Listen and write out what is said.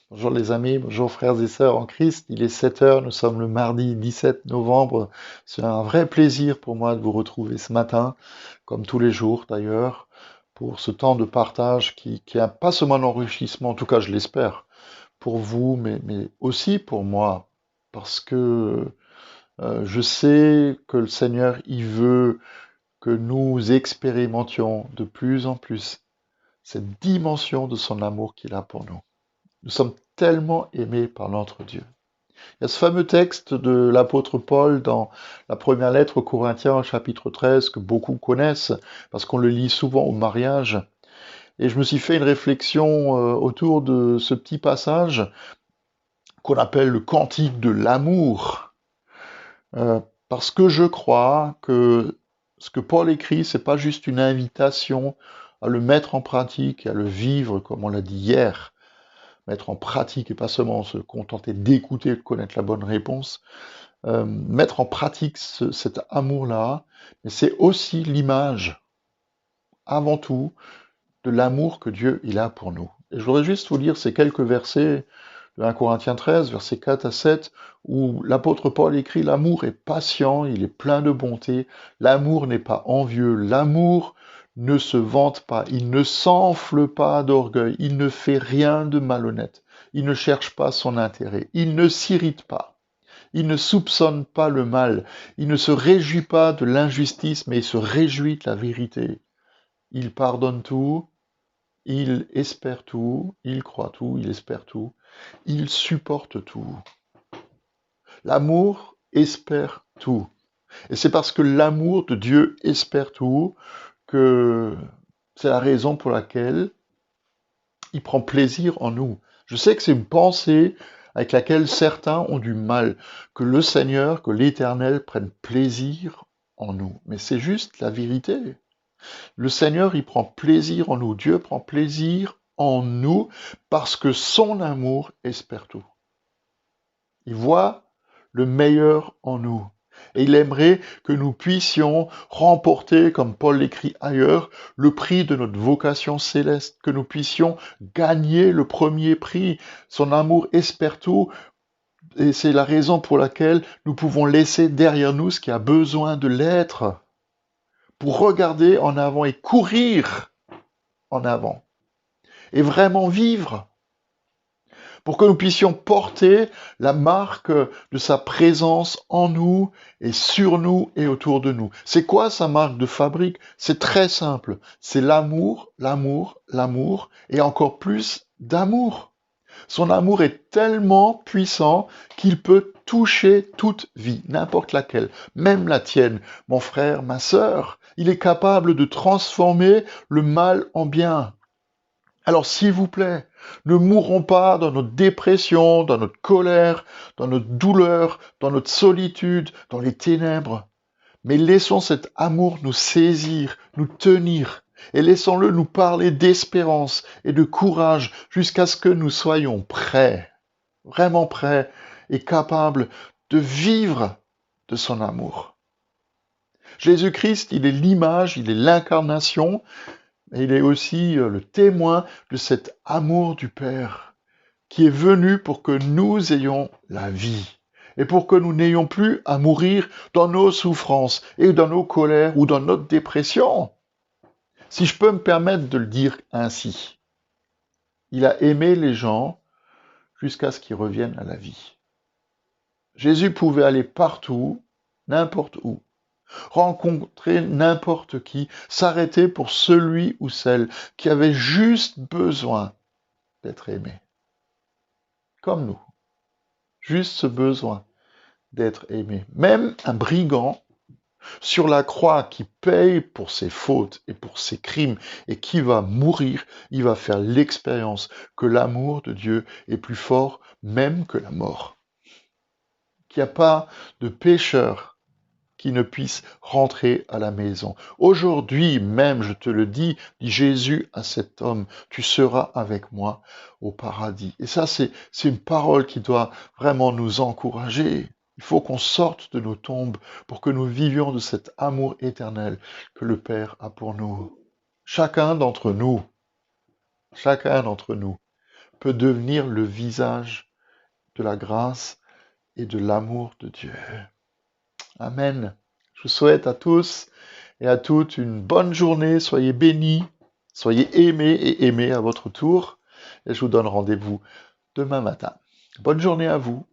Bonjour les amis, bonjour frères et sœurs en Christ. Il est 7 heures, nous sommes le mardi 17 novembre. C'est un vrai plaisir pour moi de vous retrouver ce matin, comme tous les jours d'ailleurs, pour ce temps de partage qui a pas seulement un enrichissement, en tout cas je l'espère, pour vous, mais aussi pour moi, parce que je sais que le Seigneur, il veut que nous expérimentions de plus en plus cette dimension de son amour qu'il a pour nous. Nous sommes tellement aimés par notre Dieu. Il y a ce fameux texte de l'apôtre Paul dans la première lettre aux Corinthiens, chapitre 13, que beaucoup connaissent, parce qu'on le lit souvent au mariage. Et je me suis fait une réflexion autour de ce petit passage qu'on appelle le cantique de l'amour. Parce que je crois que ce que Paul écrit, c'est pas juste une invitation à le mettre en pratique, à le vivre, comme on l'a dit hier, mettre en pratique et pas seulement se contenter d'écouter, de connaître la bonne réponse, mettre en pratique cet amour-là, mais c'est aussi l'image, avant tout, de l'amour que Dieu il a pour nous. Et je voudrais juste vous lire ces quelques versets de 1 Corinthiens 13, versets 4 à 7, où l'apôtre Paul écrit: l'amour est patient, il est plein de bonté, l'amour n'est pas envieux, l'amour ne se vante pas, il ne s'enfle pas d'orgueil, il ne fait rien de malhonnête, il ne cherche pas son intérêt, il ne s'irrite pas, il ne soupçonne pas le mal, il ne se réjouit pas de l'injustice, mais il se réjouit de la vérité. Il pardonne tout, il espère tout, il croit tout, il espère tout, il supporte tout. L'amour espère tout. Et c'est parce que l'amour de Dieu espère tout que c'est la raison pour laquelle il prend plaisir en nous. Je sais que c'est une pensée avec laquelle certains ont du mal, que le Seigneur, que l'Éternel prenne plaisir en nous. Mais c'est juste la vérité. Le Seigneur, il prend plaisir en nous. Dieu prend plaisir en nous parce que son amour espère tout. Il voit le meilleur en nous. Et il aimerait que nous puissions remporter, comme Paul l'écrit ailleurs, le prix de notre vocation céleste, que nous puissions gagner le premier prix. Son amour espère tout, et c'est la raison pour laquelle nous pouvons laisser derrière nous ce qui a besoin de l'être, pour regarder en avant et courir en avant, et vraiment vivre, pour que nous puissions porter la marque de sa présence en nous et sur nous et autour de nous. C'est quoi sa marque de fabrique? C'est très simple. C'est l'amour, l'amour, l'amour et encore plus d'amour. Son amour est tellement puissant qu'il peut toucher toute vie, n'importe laquelle, même la tienne, mon frère, ma sœur. Il est capable de transformer le mal en bien. Alors s'il vous plaît, ne mourons pas dans notre dépression, dans notre colère, dans notre douleur, dans notre solitude, dans les ténèbres, mais laissons cet amour nous saisir, nous tenir, et laissons-le nous parler d'espérance et de courage jusqu'à ce que nous soyons prêts, vraiment prêts et capables de vivre de son amour. Jésus-Christ, il est l'image, il est l'incarnation, et il est aussi le témoin de cet amour du Père qui est venu pour que nous ayons la vie et pour que nous n'ayons plus à mourir dans nos souffrances et dans nos colères ou dans notre dépression. Si je peux me permettre de le dire ainsi, il a aimé les gens jusqu'à ce qu'ils reviennent à la vie. Jésus pouvait aller partout, n'importe où, rencontrer n'importe qui, s'arrêter pour celui ou celle qui avait juste besoin d'être aimé. Comme nous. Juste ce besoin d'être aimé. Même un brigand sur la croix qui paye pour ses fautes et pour ses crimes et qui va mourir, il va faire l'expérience que l'amour de Dieu est plus fort même que la mort. Qu'il n'y a pas de pécheur qui ne puisse rentrer à la maison. Aujourd'hui même, je te le dis, dit Jésus à cet homme, tu seras avec moi au paradis. Et ça, c'est une parole qui doit vraiment nous encourager. Il faut qu'on sorte de nos tombes pour que nous vivions de cet amour éternel que le Père a pour nous. Chacun d'entre nous peut devenir le visage de la grâce et de l'amour de Dieu. Amen. Je vous souhaite à tous et à toutes une bonne journée. Soyez bénis, soyez aimés et aimés à votre tour. Et je vous donne rendez-vous demain matin. Bonne journée à vous.